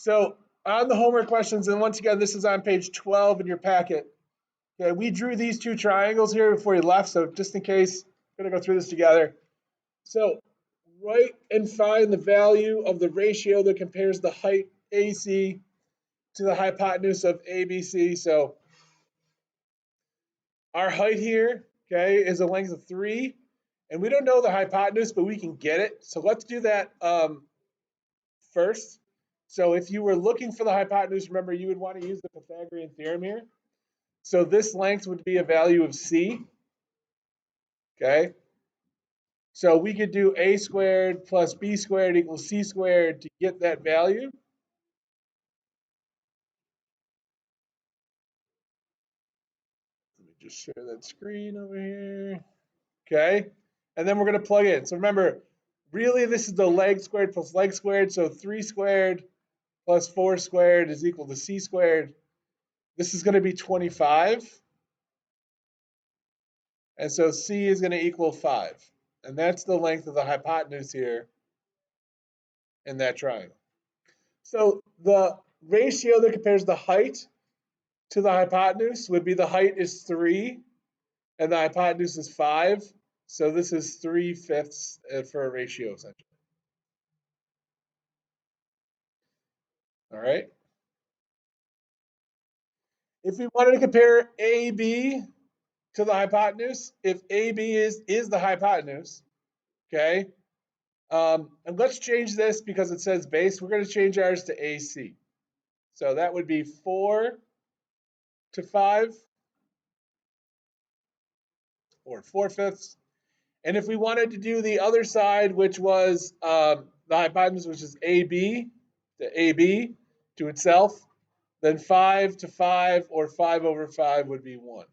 So on the homework questions, and once again, this is on page 12 in your packet. Okay, we drew these two triangles here before you left, so just in case, we're gonna go through this together. So write and find the value of the ratio that compares the height AC to the hypotenuse of ABC. So our height here, okay, is a length of 3, and we don't know the hypotenuse, but we can get it. So let's do that first. So if you were looking for the hypotenuse, remember you would want to use the Pythagorean theorem here. So this length would be a value of c, okay? So we could do a squared plus b squared equals c squared to get that value. Let me just share that screen over here. Okay, and then we're going to plug in. So remember, really this is the leg squared plus leg squared. So 3 squared plus 4 squared is equal to c squared. This is going to be 25. And so c is going to equal 5. And that's the length of the hypotenuse here in that triangle. So the ratio that compares the height to the hypotenuse would be the height is 3 and the hypotenuse is 5. So this is 3/5 for a ratio essentially. All right. If we wanted to compare AB to the hypotenuse, if AB is the hypotenuse, okay, and let's change this because it says base. We're going to change ours to AC. So that would be 4 to 5, or 4/5. And if we wanted to do the other side, which was the hypotenuse, which is AB to itself, then 5 to 5 or 5/5 would be 1.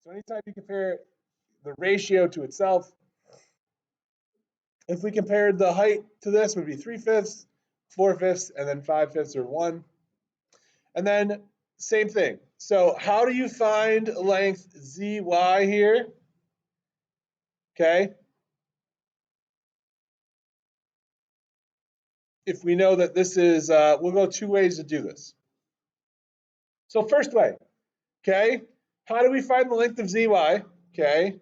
So anytime you compare the ratio to itself, if we compared the height to this, would be 3/5, 4/5, and then 5/5 or 1. And then same thing. So how do you find length ZY here? Okay. If we know that this is, we'll go 2 ways to do this. So first way, okay, how do we find the length of ZY? Okay,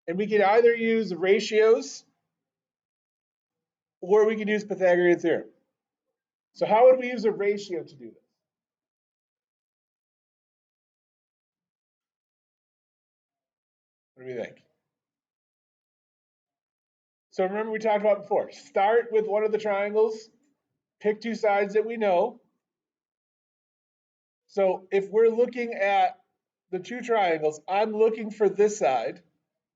and we can either use ratios or we can use Pythagorean theorem. So how would we use a ratio to do this? What do we think? So remember we talked about before, start with one of the triangles, pick 2 sides that we know. So if we're looking at the 2 triangles, I'm looking for this side.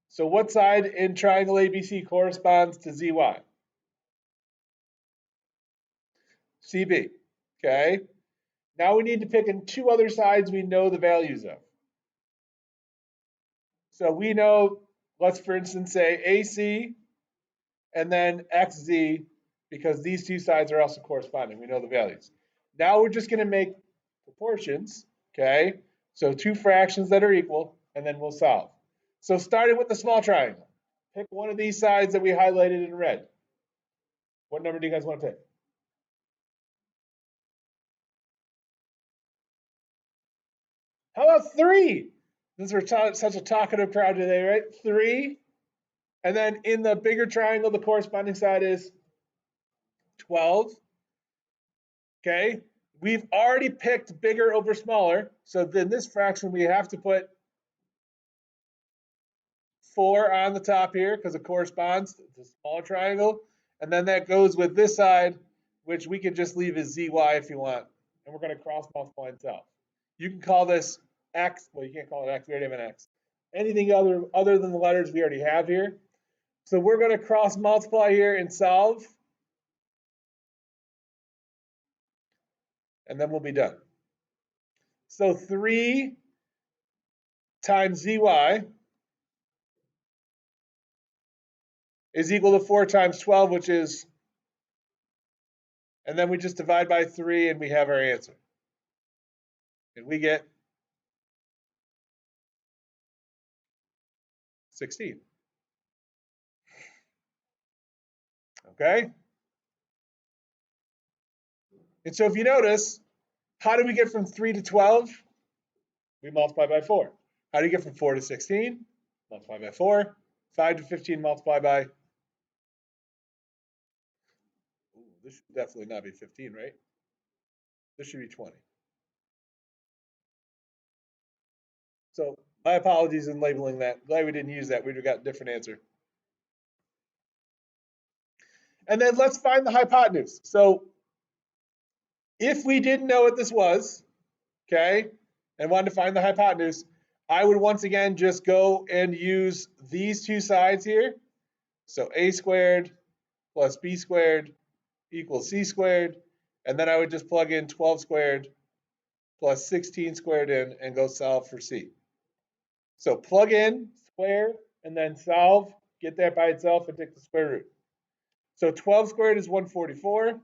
So what side in triangle ABC corresponds to ZY? CB, okay? Now we need to pick in 2 other sides we know the values of. So we know, let's for instance say AC and then XZ, because these 2 sides are also corresponding. We know the values. Now we're just going to make proportions, okay? So 2 fractions that are equal, and then we'll solve. So starting with the small triangle, pick one of these sides that we highlighted in red. What number do you guys want to pick? How about 3? Since we're such a talkative crowd today, right? 3. And then in the bigger triangle, the corresponding side is 12. Okay, we've already picked bigger over smaller. So then this fraction, we have to put 4 on the top here because it corresponds to the smaller triangle. And then that goes with this side, which we can just leave as ZY if you want. And we're going to cross multiply itself. You can call this X. Well, you can't call it X. We already have an X. Anything other than the letters we already have here. So we're going to cross multiply here and solve. And then we'll be done. So 3 times ZY is equal to 4 times 12, which is, and then we just divide by 3 and we have our answer. And we get 16. Okay? And so if you notice, how do we get from 3 to 12? We multiply by 4. How do you get from 4 to 16? Multiply by 4. 5 to 15, multiply by. Ooh, this should definitely not be 15, right? This should be 20. So my apologies in labeling that. Glad we didn't use that. We'd have got a different answer. And then let's find the hypotenuse. So if we didn't know what this was, okay, and wanted to find the hypotenuse, I would once again just go and use these two sides here. So a squared plus b squared equals c squared. And then I would just plug in 12 squared plus 16 squared in and go solve for c. So plug in, square, and then solve. Get that by itself and take the square root. So 12 squared is 144.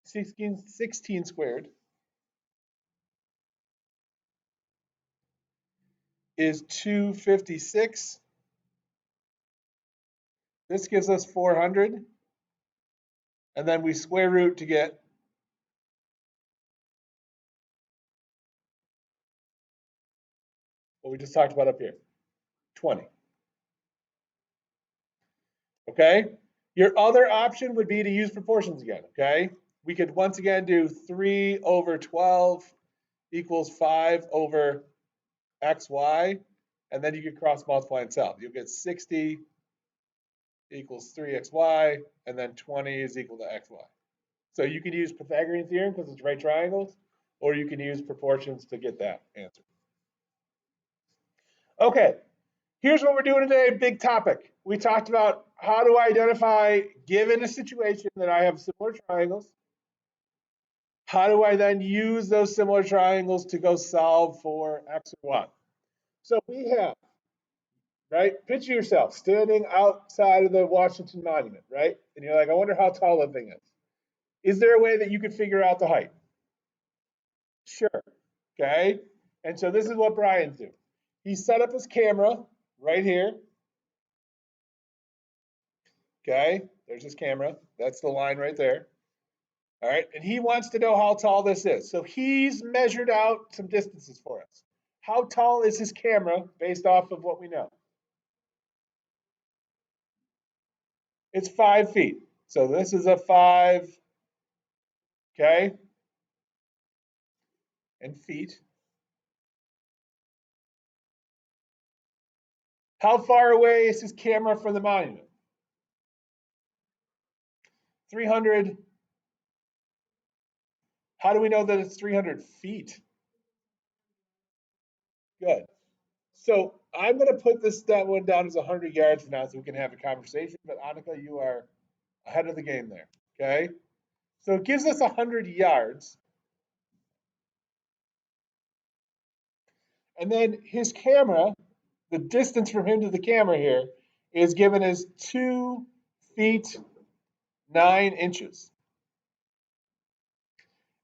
16 squared is 256. This gives us 400. And then we square root to get what we just talked about up here, 20. Okay? Your other option would be to use proportions again, okay? We could once again do 3 over 12 equals 5 over xy, and then you could cross multiply and solve. You'll get 60 equals 3xy, and then 20 is equal to xy. So you can use Pythagorean theorem because it's right triangles, or you can use proportions to get that answer. Okay, here's what we're doing today, big topic. We talked about how to identify, given a situation that I have similar triangles, how do I then use those similar triangles to go solve for x or y? So we have, right, picture yourself standing outside of the Washington Monument, right? And you're like, I wonder how tall that thing is. Is there a way that you could figure out the height? Sure. Okay. And so this is what Brian's doing. He set up his camera right here. Okay. There's his camera. That's the line right there. All right. And he wants to know how tall this is. So he's measured out some distances for us. How tall is his camera based off of what we know? It's 5 feet. So this is a 5. Okay. And feet. How far away is his camera from the monument? 300. How do we know that it's 300 feet? Good. So I'm going to put that one down as 100 yards for now so we can have a conversation. But Annika, you are ahead of the game there. Okay. So it gives us 100 yards. And then his camera, the distance from him to the camera here, is given as 2 feet 9 inches.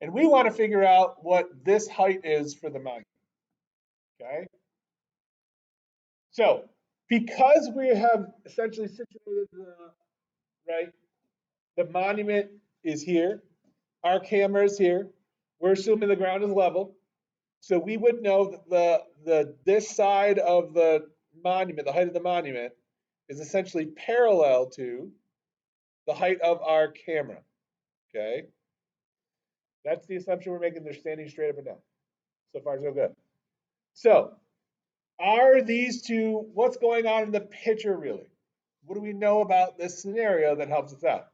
And we want to figure out what this height is for the monument. Okay. So because we have essentially situated right, the monument is here, our camera is here, we're assuming the ground is level. So we would know that this side of the monument, the height of the monument, is essentially parallel to the height of our camera. Okay. That's the assumption we're making. They're standing straight up and down. So far, so good. So are these two, what's going on in the picture really? What do we know about this scenario that helps us out?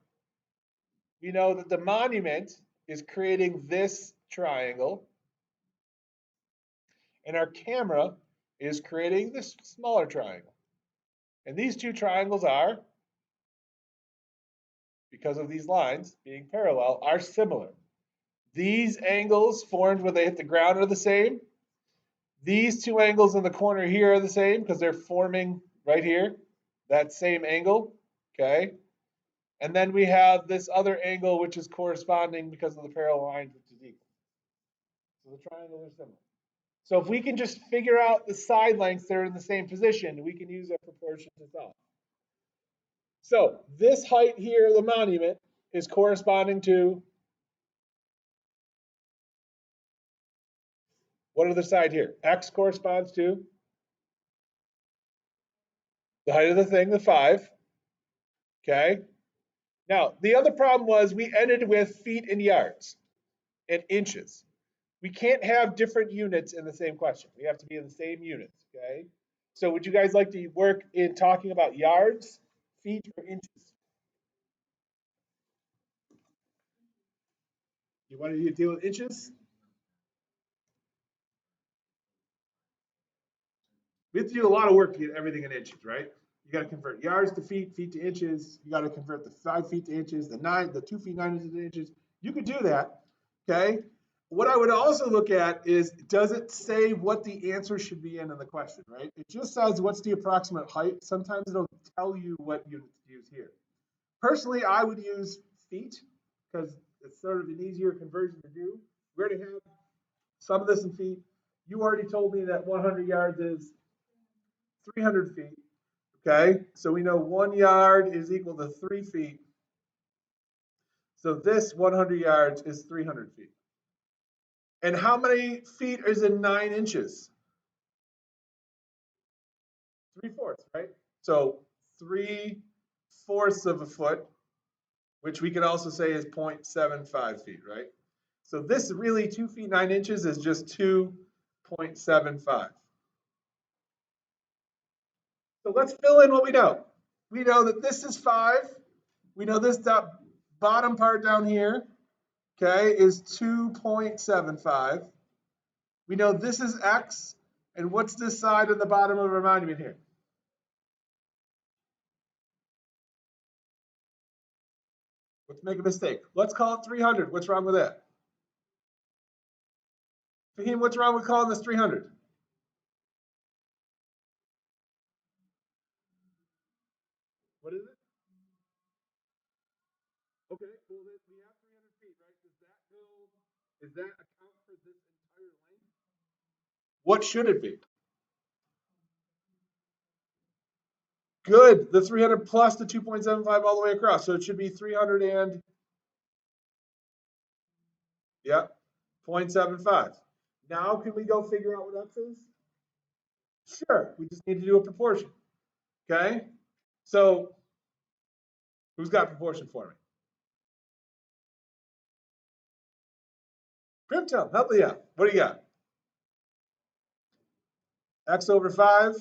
We know that the monument is creating this triangle, and our camera is creating this smaller triangle. And these two triangles are, because of these lines being parallel, are similar. These angles formed when they hit the ground are the same. These two angles in the corner here are the same because they're forming right here, that same angle, okay? And then we have this other angle which is corresponding because of the parallel lines, which is equal. So the triangles are similar. So if we can just figure out the side lengths that are in the same position, we can use a proportion to solve. So this height here of the monument is corresponding to what other side here? X corresponds to the height of the thing, the 5. Okay. Now, the other problem was we ended with feet and yards and inches. We can't have different units in the same question. We have to be in the same units. Okay. So would you guys like to work in talking about yards, feet, or inches? You want to deal with inches? We have to do a lot of work to get everything in inches, right? You got to convert yards to feet, feet to inches. You got to convert the 5 feet to inches, the 2 feet 9 inches to inches. You could do that, okay? What I would also look at is, does it say what the answer should be in the question, right? It just says what's the approximate height. Sometimes it'll tell you what units to use here. Personally, I would use feet because it's sort of an easier conversion to do. We're going to have some of this in feet. You already told me that 100 yards is 300 feet. Okay, so we know 1 yard is equal to 3 feet. So this 100 yards is 300 feet. And how many feet is in 9 inches? 3/4, right? So 3/4 of a foot, which we could also say is 0.75 feet, right? So this really 2 feet 9 inches is just 2.75. So let's fill in what we know. We know that this is 5. We know this bottom part down here, okay, is 2.75. We know this is x, and what's this side of the bottom of our monument here? Let's make a mistake. Let's call it 300. What's wrong with that? Fahim, what's wrong with calling this 300? What is it? Okay, well, we have 300 feet, right? Does that account for this entire length? What should it be? Good. The 300 plus the 2.75 all the way across. So it should be 300 and, yeah, 0.75. Now can we go figure out what x is? Sure. We just need to do a proportion. Okay. So who's got proportion for me? Primtel, help me out. What do you got? X over 5.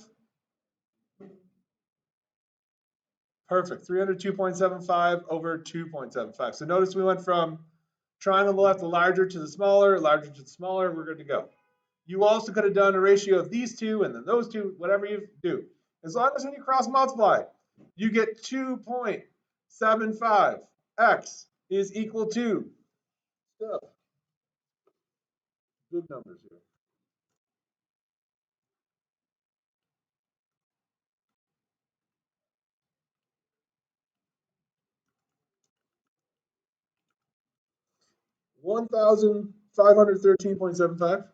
Perfect. 302.75 over 2.75. So notice we went from triangle on the left, the larger to the smaller, larger to the smaller. We're good to go. You also could have done a ratio of these two and then those two, whatever you do. As long as when you cross multiply, you get 2.75. X is equal to stuff. Good numbers here. 1,513.75.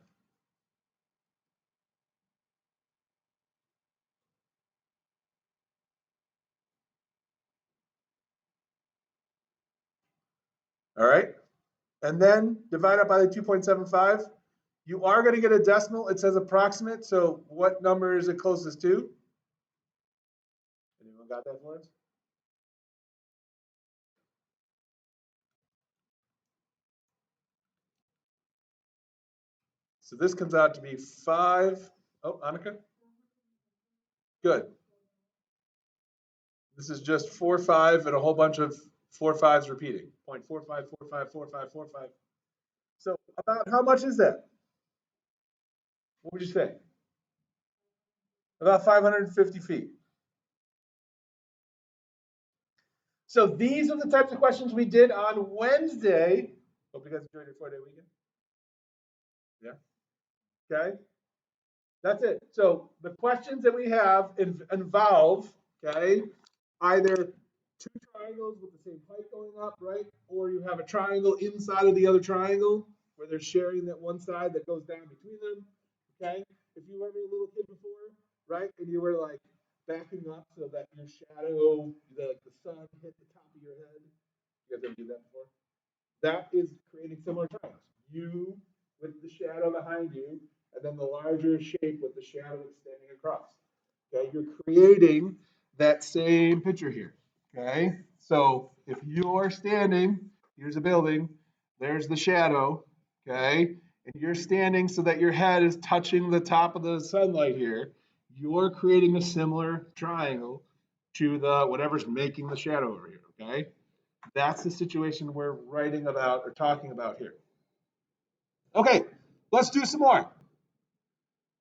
All right. And then divide it by the 2.75. You are going to get a decimal. It says approximate. So what number is it closest to? Anyone got that for us? So this comes out to be 5. Oh, Annika? Good. This is just 4, 5, and a whole bunch of 4 5s repeating. 0.45, 45, 45, 45. So about how much is that? What would you say? About 550 feet. So these are the types of questions we did on Wednesday. Hope you guys enjoyed your 4-day weekend. Yeah. Okay. That's it. So the questions that we have involve, okay, either two triangles with the same height going up, right? Or you have a triangle inside of the other triangle where they're sharing that one side that goes down between them, okay? If you were ever a little kid before, right, and you were like backing up so that your shadow, the sun hit the top of your head, You guys ever do that before? That is creating similar triangles. You with the shadow behind you, and then the larger shape with the shadow extending across. Okay, you're creating that same picture here. Okay, so if you're standing, here's a building, there's the shadow. Okay, and you're standing so that your head is touching the top of the sunlight here. You're creating a similar triangle to the whatever's making the shadow over here. Okay, that's the situation we're writing about or talking about here. Okay, let's do some more.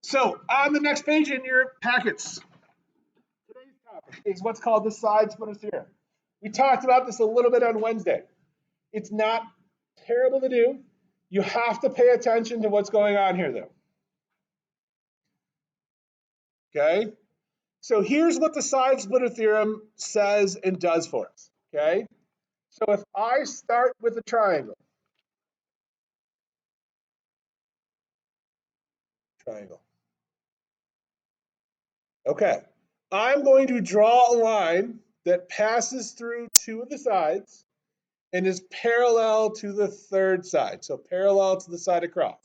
So on the next page in your packets, today's topic is what's called the side splitter theorem. We talked about this a little bit on Wednesday. It's not terrible to do. You have to pay attention to what's going on here, though. Okay? So here's what the side splitter theorem says and does for us. Okay? So if I start with a triangle, okay, I'm going to draw a line that passes through two of the sides and is parallel to the third side. So parallel to the side across.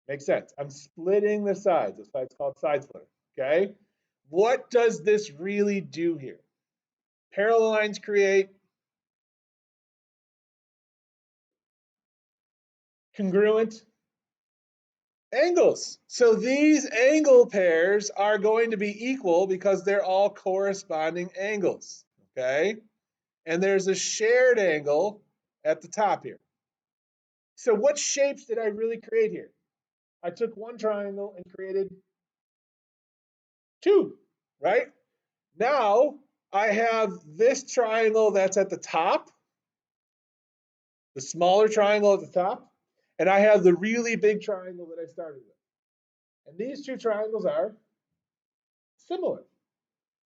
Makes sense. I'm splitting the sides. That's why it's called side splitter. Okay? What does this really do here? Parallel lines create congruent angles. So these angle pairs are going to be equal because they're all corresponding angles. Okay? And there's a shared angle at the top here. So what shapes did I really create here? I took one triangle and created two, right? Now I have this triangle that's at the top, the smaller triangle at the top, and I have the really big triangle that I started with. And these two triangles are similar.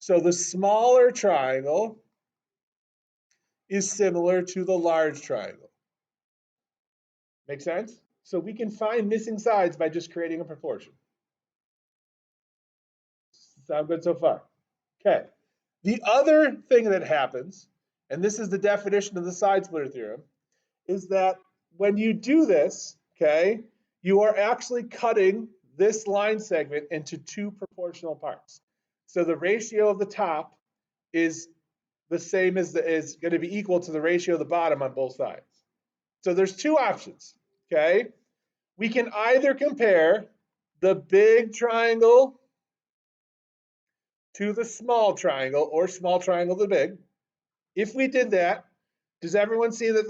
So the smaller triangle is similar to the large triangle. Make sense? So we can find missing sides by just creating a proportion. Sound good so far? Okay. The other thing that happens, and this is the definition of the side splitter theorem, is that when you do this, okay, you are actually cutting this line segment into two proportional parts. So the ratio of the top is the same as is going to be equal to the ratio of the bottom on both sides. So there's two options, okay? We can either compare the big triangle to the small triangle or small triangle to big. If we did that, does everyone see that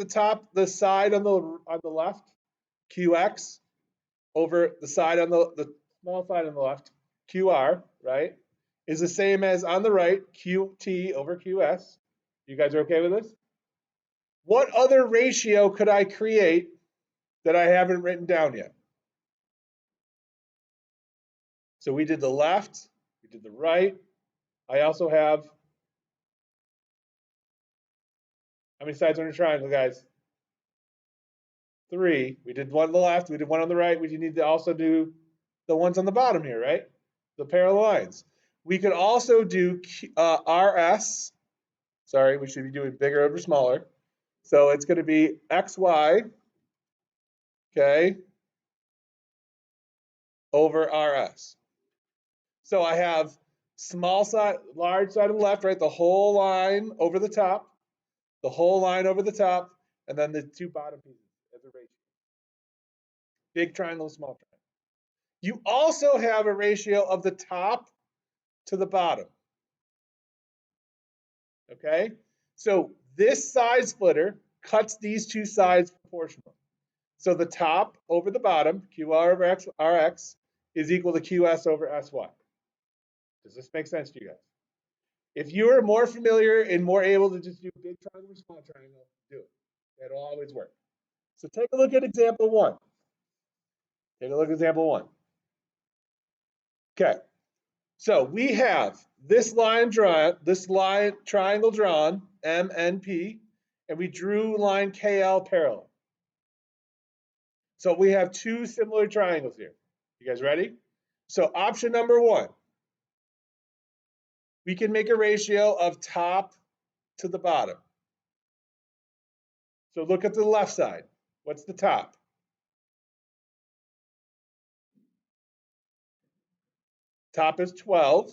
the side on the left, QX, over the side on the small side on the left, QR, right, is the same as on the right, QT over QS. You guys are okay with this? What other ratio could I create that I haven't written down yet? So we did the left, we did the right. I also have, how many sides on a triangle, guys? 3. We did one on the left, we did one on the right. We need to also do the ones on the bottom here, right? The parallel lines. We could also do RS. Sorry, we should be doing bigger over smaller. So it's going to be XY, okay, over RS. So I have small side, large side on the left, right? The whole line over the top, the whole line over the top, and then the two bottom pieces as a ratio. Big triangle, small triangle. You also have a ratio of the top to the bottom. Okay? So this side splitter cuts these two sides proportional. So the top over the bottom, QR over RX, is equal to QS over SY. Does this make sense to you guys? If you are more familiar and more able to just do big triangle or small triangle, do it. That'll always work. So take a look at example 1. Take a look at example 1. Okay. So we have this triangle drawn, MNP, and we drew line KL parallel. So we have two similar triangles here. You guys ready? So option number 1, we can make a ratio of top to the bottom. So look at the left side. What's the top? Top is 12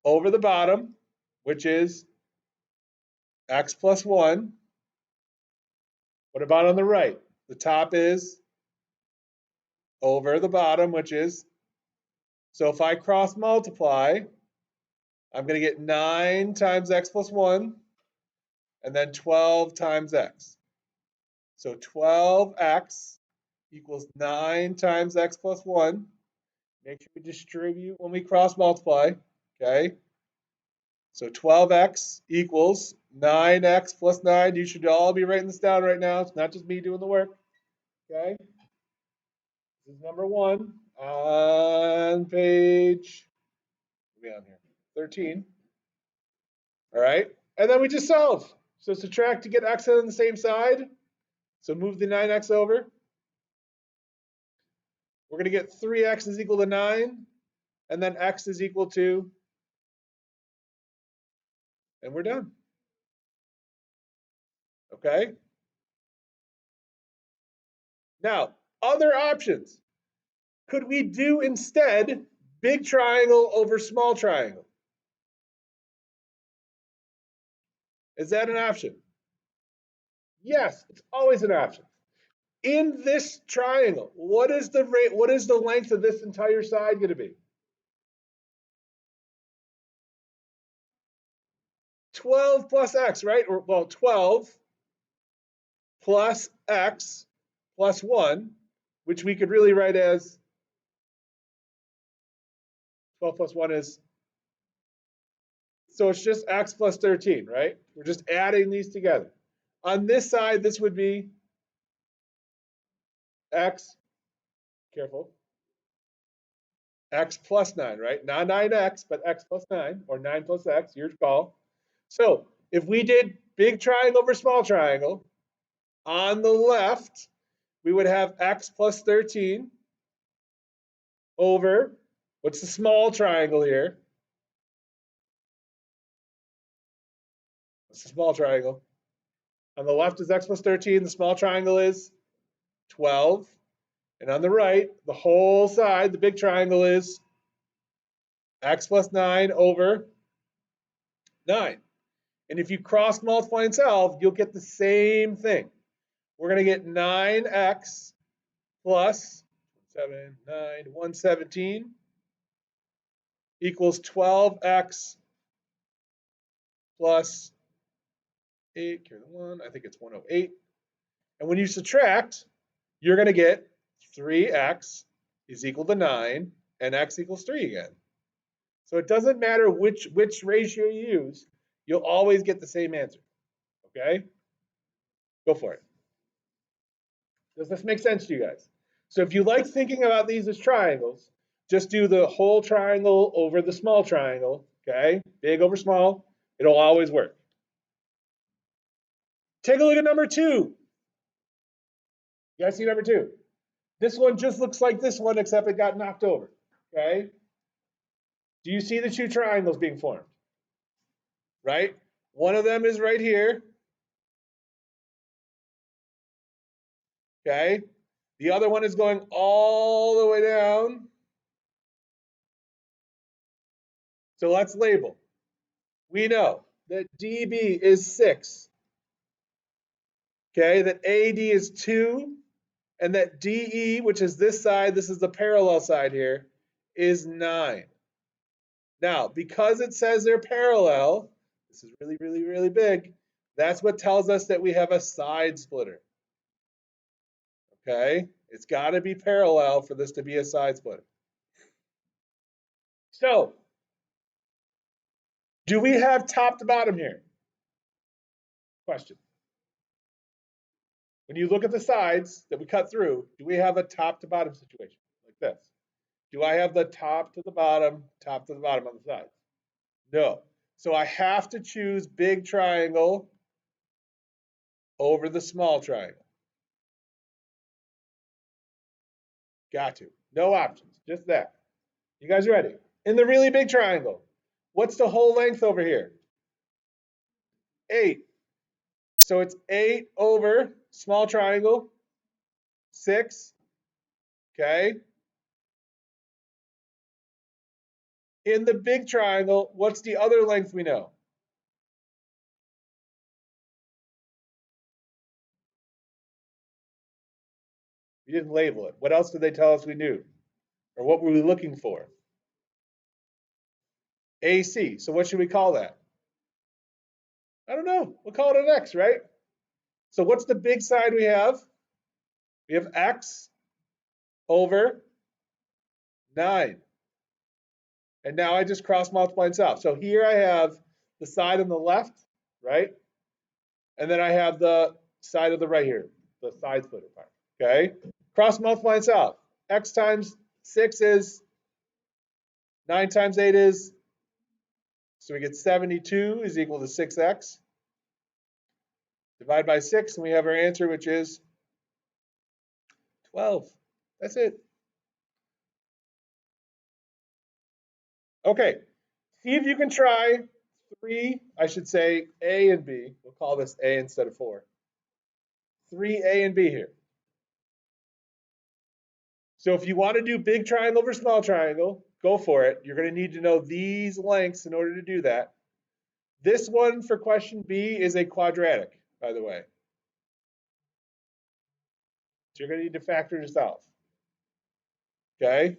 over the bottom, which is x plus 1. What about on the right? The top is over the bottom, which is, so if I cross multiply, I'm going to get 9 times x plus 1, and then 12 times x. So 12x equals 9 times x plus 1. Make sure we distribute when we cross multiply, okay? So 12x equals 9x plus 9. You should all be writing this down right now. It's not just me doing the work, okay? This is number 1 on page, what are we on here? 13. All right, and then we just solve. So subtract to get x on the same side. So move the 9x over. We're going to get 3x is equal to 9, and then x is equal to, and we're done. Okay? Now, other options. Could we do instead big triangle over small triangle? Is that an option? Yes, it's always an option. In this triangle, what is the rate? What is the length of this entire side going to be? 12 plus x, right? Or, well, 12 plus x plus 1, which we could really write as 12 plus 1 is, so it's just x plus 13, right? We're just adding these together. On this side, this would be x, careful, x plus 9, right? Not 9x, but x plus 9, or 9 plus x, your call. So if we did big triangle over small triangle, on the left, we would have x plus 13 over, what's the small triangle here? What's the small triangle? On the left is x plus 13. The small triangle is 12. And on the right, the whole side, the big triangle is x plus 9 over 9. And if you cross multiply and solve, you'll get the same thing. We're going to get 9x plus 7, 9, 117 equals 12x plus 8, carry the 1, I think it's 108. And when you subtract, you're going to get 3x is equal to 9, and x equals 3 again. So it doesn't matter which ratio you use, you'll always get the same answer. Okay? Go for it. Does this make sense to you guys? So if you like thinking about these as triangles, just do the whole triangle over the small triangle. Okay? Big over small. It'll always work. Take a look at number 2. You guys see number 2? This one just looks like this one, except it got knocked over. Okay? Do you see the 2 triangles being formed? Right? One of them is right here. Okay? The other one is going all the way down. So let's label. We know that DB is 6. Okay? That AD is 2. And that DE, which is this side, this is the parallel side here, is 9. Now, because it says they're parallel, this is really, really, really big, that's what tells us that we have a side splitter. Okay? It's got to be parallel for this to be a side splitter. So, do we have top to bottom here? Question. When you look at the sides that we cut through, do we have a top to bottom situation like this? Do I have the top to the bottom on the sides? No. So I have to choose big triangle over the small triangle. Got to. No options, just that. You guys ready? In the really big triangle, what's the whole length over here? 8. So it's 8 over small triangle, 6, okay? In the big triangle, what's the other length we know? We didn't label it. What else did they tell us we knew? Or what were we looking for? AC. So what should we call that? I don't know. We'll call it an X, right? So what's the big side we have? We have X over 9. And now I just cross multiply and south. So here I have the side on the left, right? And then I have the side of the right here, the side splitter part, okay? Cross multiply and south. X times 6 is, 9 times 8 is, so we get 72 is equal to 6x. Divide by 6, and we have our answer, which is 12. That's it. Okay, see if you can try 3, I should say A and B. We'll call this A instead of 4. 3A and B here. So if you want to do big triangle over small triangle, go for it. You're going to need to know these lengths in order to do that. This one for question B is a quadratic, by the way. So you're going to need to factor this out. Okay?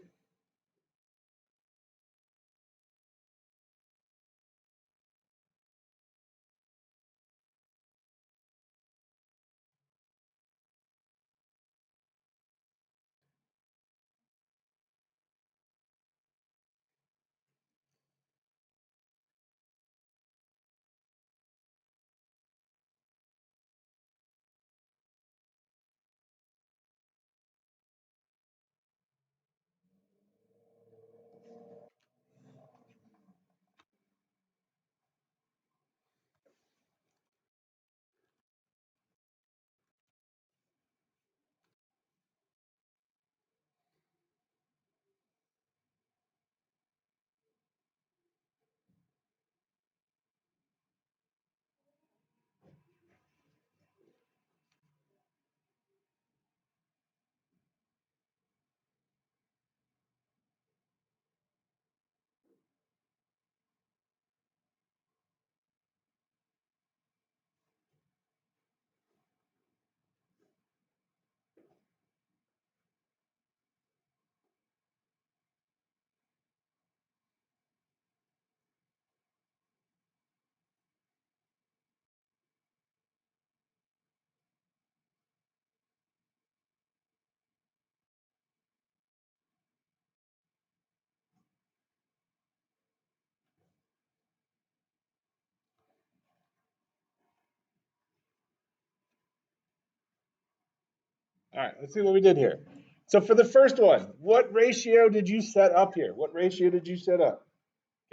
All right, let's see what we did here. So for the first one, what ratio did you set up here? What ratio did you set up?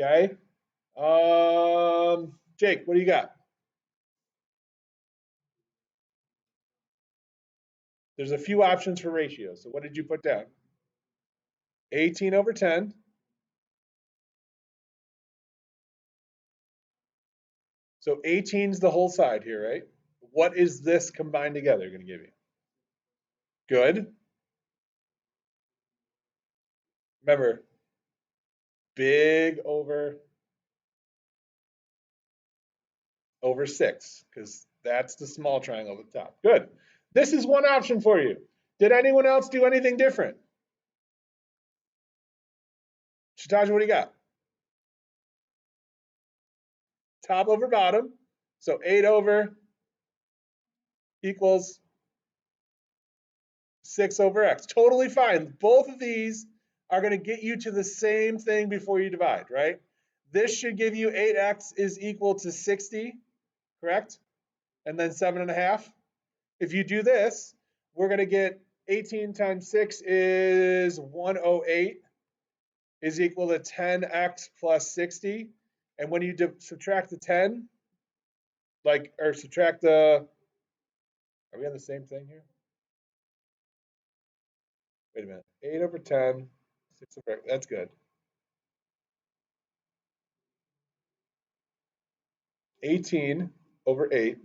Okay. Jake, what do you got? There's a few options for ratios. So what did you put down? 18 over 10. So 18 is the whole side here, right? What is this combined together going to give you? Good. Remember, big over 6, because that's the small triangle at the top. Good. This is one option for you. Did anyone else do anything different? Shitaji, what do you got? Top over bottom. So 8 over equals 6 over x. Totally fine. Both of these are going to get you to the same thing before you divide, right? This should give you 8x is equal to 60, correct? And then 7.5. If you do this, we're going to get 18 times 6 is 108 is equal to 10x plus 60. And when you subtract the 10, or subtract the, are we on the same thing here? Wait a minute. 8 over 10, 6 over, that's good. 18 over 8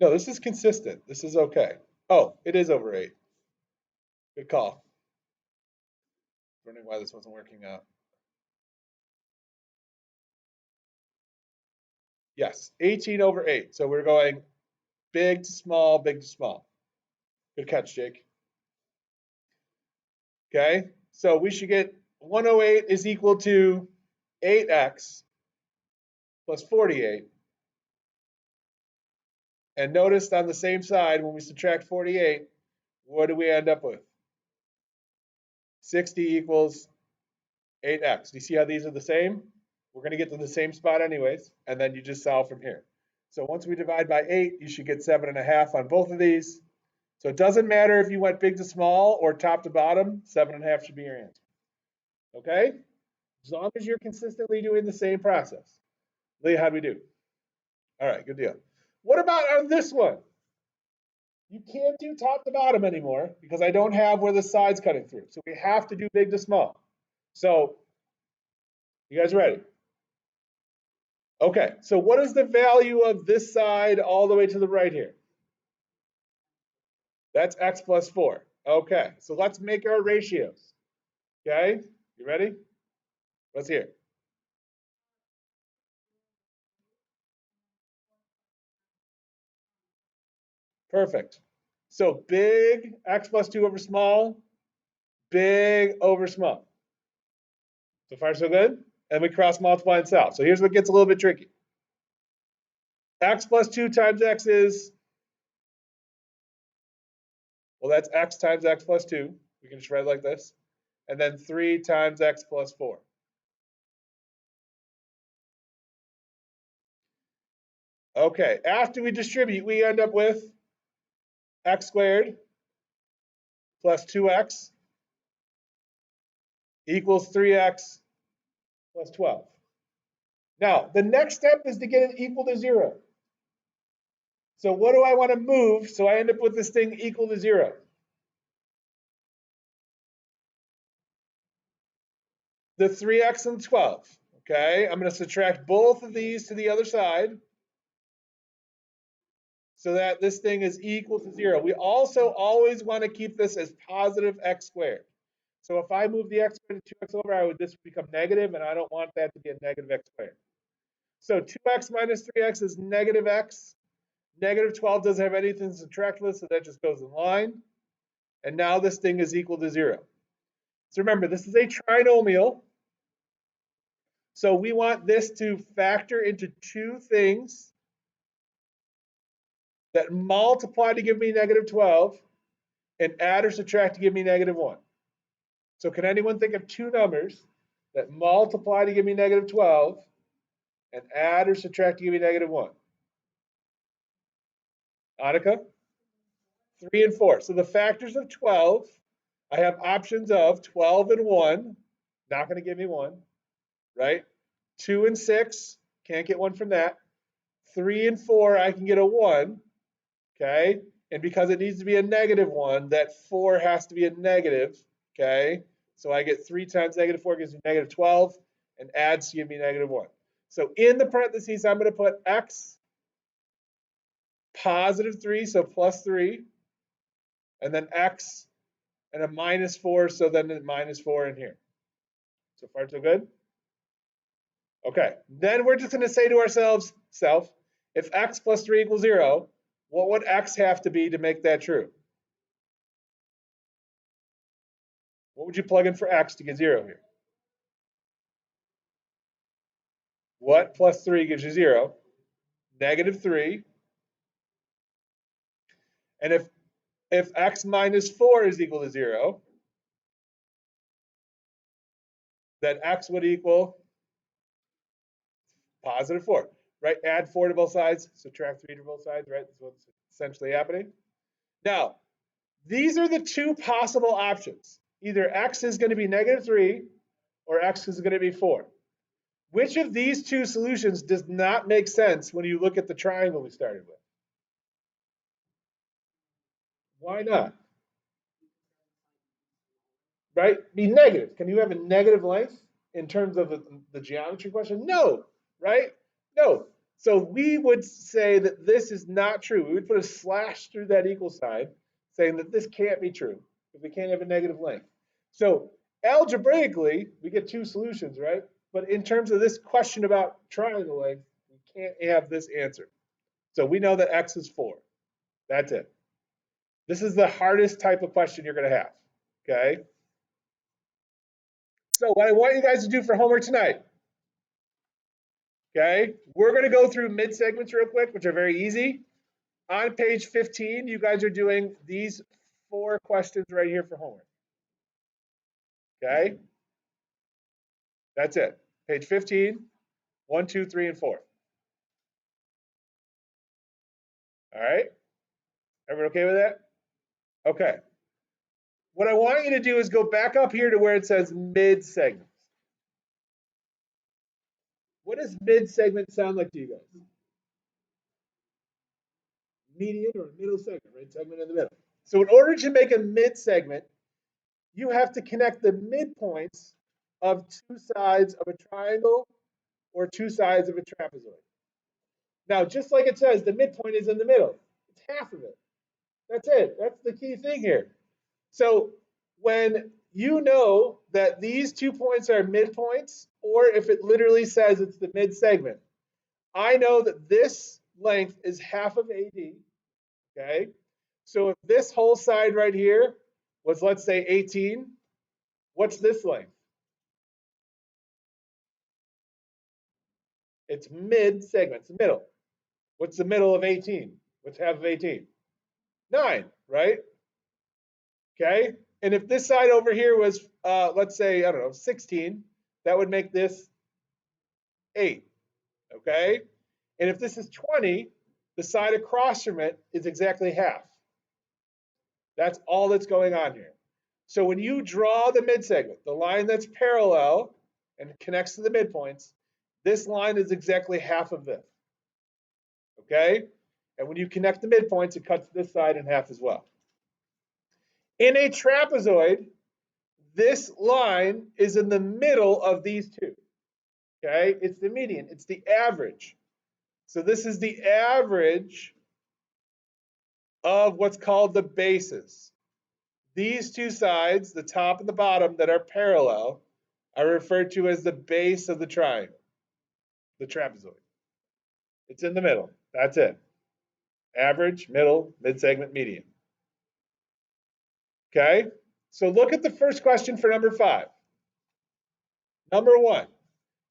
No, this is consistent. This is okay. Oh, it is over 8. Good call. Wondering why this wasn't working out. Yes, 18 over 8. So we're going big to small, big to small. Good catch, Jake. Okay, so we should get 108 is equal to 8x plus 48. And notice on the same side, when we subtract 48, what do we end up with? 60 equals 8x. Do you see how these are the same? We're going to get to the same spot anyways, and then you just solve from here. So once we divide by 8, you should get 7.5 on both of these. So it doesn't matter if you went big to small or top to bottom, 7.5 should be your answer. Okay? As long as you're consistently doing the same process. Lee, how'd we do? All right, good deal. What about on this one? You can't do top to bottom anymore because I don't have where the side's cutting through. So we have to do big to small. So you guys ready? Okay, so what is the value of this side all the way to the right here? That's x plus 4. Okay, so let's make our ratios. Okay, you ready? Let's hear. Perfect. So big x plus 2 over small, big over small. So far, so good? And we cross multiply and solve. So here's what gets a little bit tricky. X plus 2 times x is, well, that's x times x plus 2. We can just write it like this. And then 3 times x plus 4. Okay, after we distribute, we end up with x squared plus 2x equals 3x plus 12. Now, the next step is to get it equal to 0. So what do I want to move so I end up with this thing equal to 0? The 3x and 12. Okay, I'm going to subtract both of these to the other side so that this thing is equal to 0. We also always want to keep this as positive x squared. So if I move the x squared to 2x over, this would become negative, and I don't want that to be a negative x squared. So 2x minus 3x is negative x. Negative 12 doesn't have anything to subtract with, so that just goes in line. And now this thing is equal to 0. So remember, this is a trinomial. So we want this to factor into two things that multiply to give me negative 12 and add or subtract to give me negative 1. So can anyone think of two numbers that multiply to give me negative 12 and add or subtract to give me negative 1? Annika? 3 and 4. So the factors of 12, I have options of 12 and 1, not going to give me 1, right? 2 and 6, can't get 1 from that. 3 and 4, I can get a 1, okay? And because it needs to be a negative 1, that 4 has to be a negative, okay? So I get 3 times negative 4 gives me negative 12, and adds to give me negative 1. So in the parentheses, I'm going to put x positive 3, so plus 3, and then x and a minus 4, so then a minus 4 in here. So far, so good? Okay, then we're just going to say to ourselves, if x plus 3 equals 0, what would x have to be to make that true? What would you plug in for x to get 0 here? What plus 3 gives you 0? Negative 3. And if x minus 4 is equal to 0, then x would equal positive 4, right? Add 4 to both sides, subtract 3 to both sides, right? That's what's essentially happening. Now, these are the two possible options. Either x is going to be negative 3 or x is going to be 4. Which of these two solutions does not make sense when you look at the triangle we started with? Why not? Right? Be negative. Can you have a negative length in terms of the geometry question? No, right? No. So we would say that this is not true. We would put a slash through that equal sign, saying that this can't be true, because we can't have a negative length. So algebraically, we get two solutions, right? But in terms of this question about triangle length, we can't have this answer. So we know that x is 4. That's it. This is the hardest type of question you're going to have, okay? So what I want you guys to do for homework tonight, okay? We're going to go through mid-segments real quick, which are very easy. On page 15, you guys are doing these 4 questions right here for homework, okay? That's it. Page 15, 1, 2, 3, and 4. All right? Everyone okay with that? Okay. What I want you to do is go back up here to where it says mid-segments. What does mid-segment sound like to you guys? Median or middle segment, right? Segment in the middle. So in order to make a mid-segment, you have to connect the midpoints of 2 sides of a triangle or 2 sides of a trapezoid. Now, just like it says, the midpoint is in the middle. It's half of it. That's it. That's the key thing here. So when you know that these 2 points are midpoints, or if it literally says it's the mid-segment, I know that this length is half of AD, okay? So if this whole side right here was, let's say, 18, what's this length? It's mid-segment, it's the middle. What's the middle of 18? What's half of 18? 9, right? Okay. And if this side over here was, let's say, I don't know, 16, that would make this 8. Okay. And if this is 20, the side across from it is exactly half. That's all that's going on here. So when you draw the midsegment, the line that's parallel and connects to the midpoints, this line is exactly half of this. Okay? And when you connect the midpoints, it cuts this side in half as well. In a trapezoid, this line is in the middle of these two. Okay? It's the median, it's the average. So this is the average of what's called the bases. These two sides, the top and the bottom that are parallel, are referred to as the base of the triangle, the trapezoid. It's in the middle. That's it. Average, middle, mid-segment, median. Okay? So look at the first question for number 5. Number 1,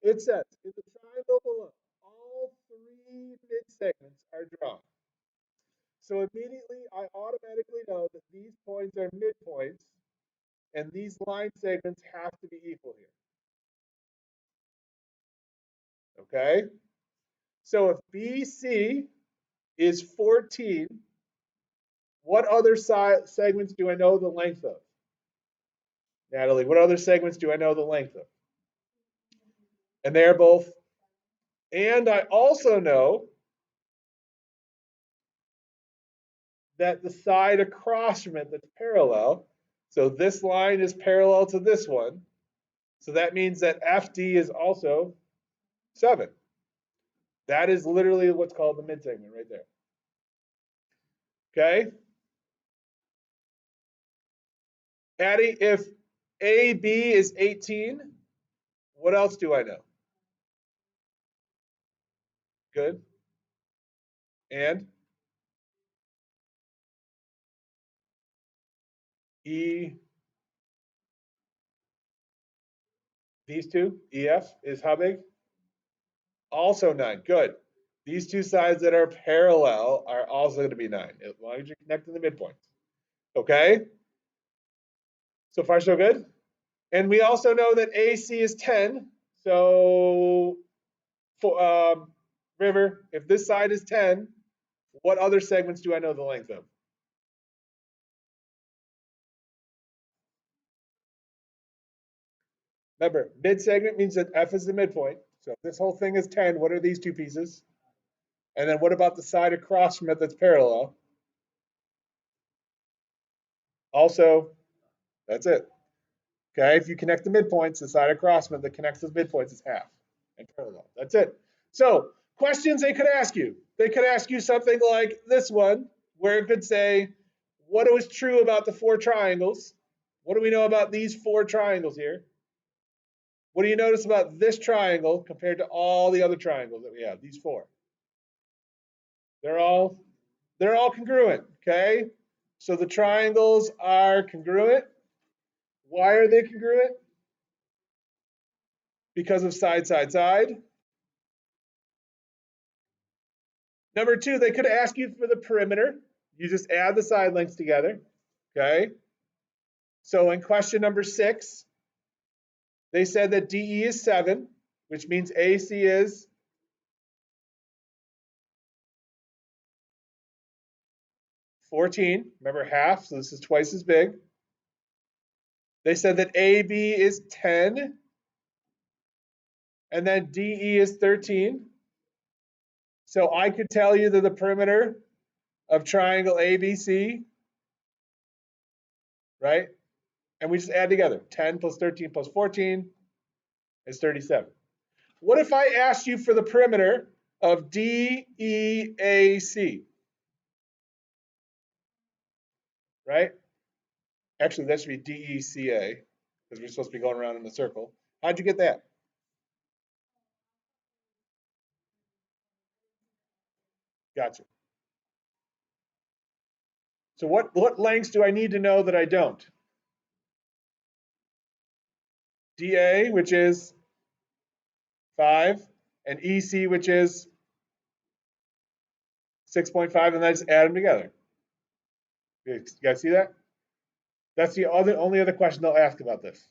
it says, in the triangle below, all 3 mid-segments are drawn. So immediately, I automatically know that these points are midpoints, and these line segments have to be equal here. Okay? So if BC is 14, what other segments do I know the length of? Natalie, what other segments do I know the length of? And they're both. And I also know that the side across from it that's parallel, so this line is parallel to this one, so that means that FD is also 7. That is literally what's called the midsegment right there. Okay? Addie, if AB is 18, what else do I know? Good. And E, these two, EF is how big? Also 9. Good. These two sides that are parallel are also going to be 9, as long as you're connecting the midpoints. Okay? So far, so good? And we also know that AC is 10. So, for, River, if this side is 10, what other segments do I know the length of? Remember, mid-segment means that F is the midpoint. So if this whole thing is 10, what are these two pieces? And then what about the side across from it that's parallel? Also, that's it. Okay, if you connect the midpoints, the side across from it that connects those midpoints is half and parallel. That's it. So Questions they could ask you. They could ask you something like this one, where it could say, what was true about the four triangles? What do we know about these four triangles here? What do you notice about this triangle compared to all the other triangles that we have? These four. They're all congruent, okay? So the triangles are congruent. Why are they congruent? Because of side, side, side. Number two, they could ask you for the perimeter. You just add the side lengths together, okay? So in question number 6, they said that DE is 7, which means AC is 14. Remember, half, so this is twice as big. They said that AB is 10, and then DE is 13. So I could tell you that the perimeter of triangle ABC, right? And we just add together. 10 plus 13 plus 14 is 37. What if I asked you for the perimeter of DEAC, right? Actually, that should be DECA because we're supposed to be going around in a circle. How'd you get that? Gotcha. So what lengths do I need to know that I don't? DA, which is 5, and EC, which is 6.5, and then I just add them together. You guys see that? That's the only other question they'll ask about this.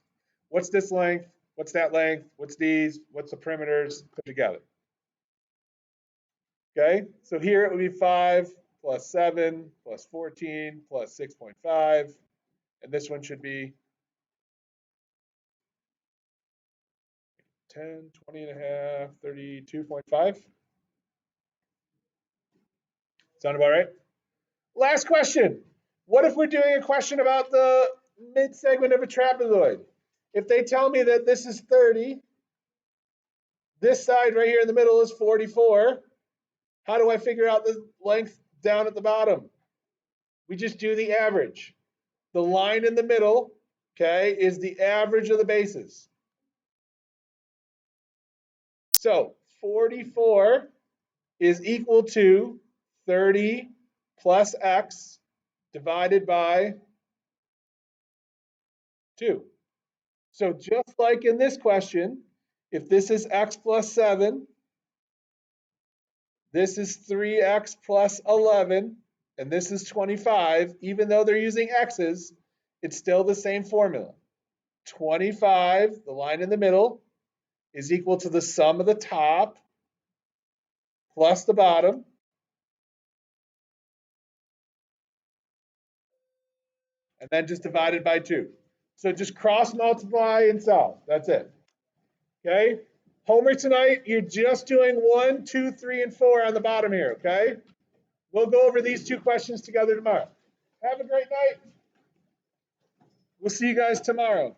What's this length? What's that length? What's these? What's the perimeters? Put together. Okay, so here it would be 5 plus 7 plus 14 plus 6.5, and this one should be 10, 20 and a half, 32.5. Sound about right? Last question. What if we're doing a question about the mid-segment of a trapezoid? If they tell me that this is 30, this side right here in the middle is 44, how do I figure out the length down at the bottom? We just do the average. The line in the middle, okay, is the average of the bases. So 44 is equal to 30 plus x divided by 2. So just like in this question, if this is x plus 7, this is 3x plus 11, and this is 25, even though they're using x's, it's still the same formula. 25, the line in the middle, is equal to the sum of the top plus the bottom. And then just divided by 2. So just cross multiply and solve. That's it. Okay? Homework tonight, you're just doing 1, 2, 3, and 4 on the bottom here, okay? We'll go over these 2 questions together tomorrow. Have a great night. We'll see you guys tomorrow.